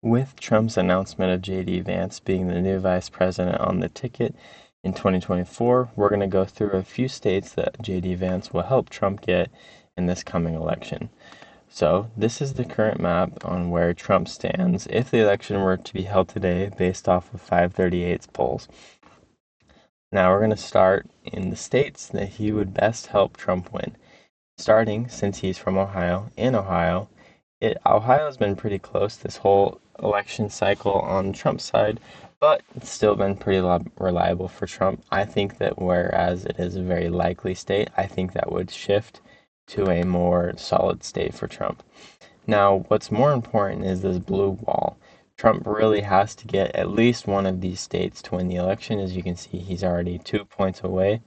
With Trump's announcement of JD Vance being the new vice president on the ticket in 2024, we're going to go through a few states that JD Vance will help Trump get in this coming election. So, this is the current map on where Trump stands if the election were to be held today based off of 538's polls. Now, we're going to start in the states that he would best help Trump win. Starting, since he's from Ohio, in Ohio, Ohio's been pretty close this whole election cycle on Trump's side, but it's still been pretty reliable for Trump. I think that whereas it is a very likely state, I think that would shift to a more solid state for Trump. Now, what's more important is this blue wall. Trump really has to get at least one of these states to win the election. As you can see, he's already 2 points away.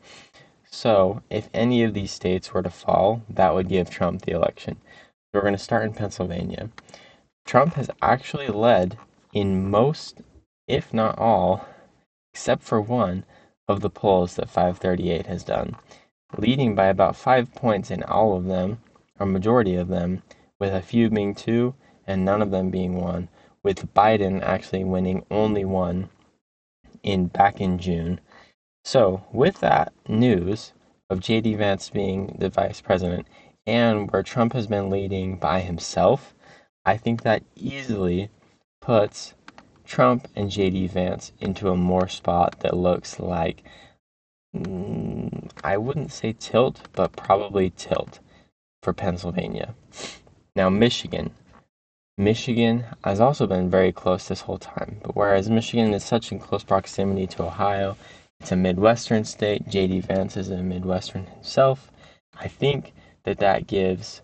So, if any of these states were to fall, that would give Trump the election. We're going to start in Pennsylvania. Trump has actually led in most, if not all, except for one, of the polls that 538 has done, leading by about 5 points in all of them, or majority of them, with a few being 2 and none of them being 1, with Biden actually winning only 1 back in June. So, with that news of JD Vance being the vice president and where Trump has been leading by himself, I think that easily puts Trump and JD Vance into a more spot that looks like, I wouldn't say tilt, but probably tilt for Pennsylvania. Now, Michigan. Michigan has also been very close this whole time, but whereas Michigan is such in close proximity to Ohio, it's a Midwestern state. JD Vance is a Midwestern himself. I think that gives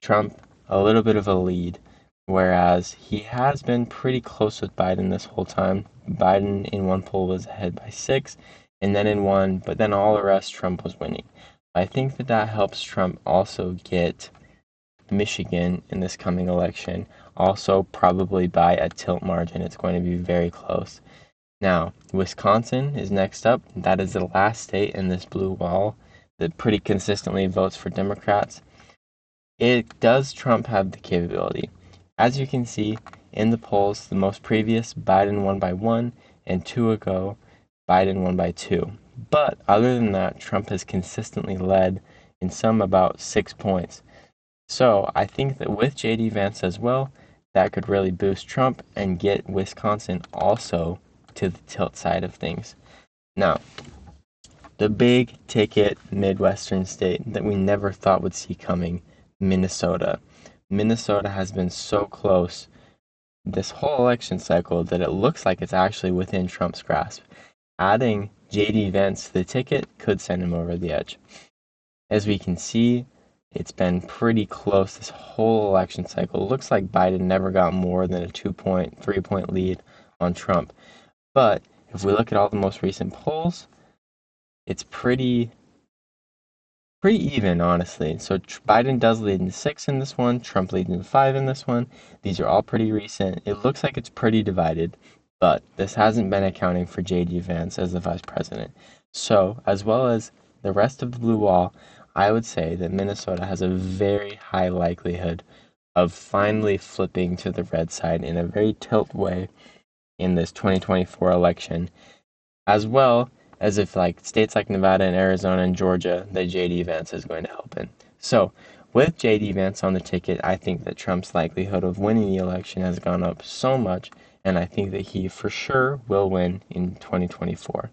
Trump a little bit of a lead, whereas he has been pretty close with Biden this whole time. Biden in one poll was ahead by 6, and then in one, but then all the rest Trump was winning. I think that helps Trump also get Michigan in this coming election, also probably by a tilt margin. It's going to be very close. Now, Wisconsin is next up. That is the last state in this blue wall that pretty consistently votes for Democrats. Does Trump have the capability? As you can see in the polls, the most previous, Biden won by 1, and 2 ago, Biden won by 2. But other than that, Trump has consistently led in some about 6 points. So I think that with JD Vance as well, that could really boost Trump and get Wisconsin also to the tilt side of things. Now, the big ticket Midwestern state that we never thought would see coming, Minnesota. Minnesota has been so close this whole election cycle that it looks like it's actually within Trump's grasp. Adding JD Vance to the ticket could send him over the edge. As we can see, it's been pretty close this whole election cycle. It looks like Biden never got more than a 2-point, 3-point lead on Trump. But if we look at all the most recent polls, it's pretty even, honestly. So Biden does lead in 6 in this one, Trump leads in 5 in this one. These are all pretty recent. It looks like it's pretty divided, but this hasn't been accounting for JD Vance as the vice president. So, as well as the rest of the blue wall, I would say that Minnesota has a very high likelihood of finally flipping to the red side in a very tilt way in this 2024 election, as well as if like states like Nevada and Arizona and Georgia that JD Vance is going to help in. So, with JD Vance on the ticket, I think that Trump's likelihood of winning the election has gone up so much, and I think that he for sure will win in 2024.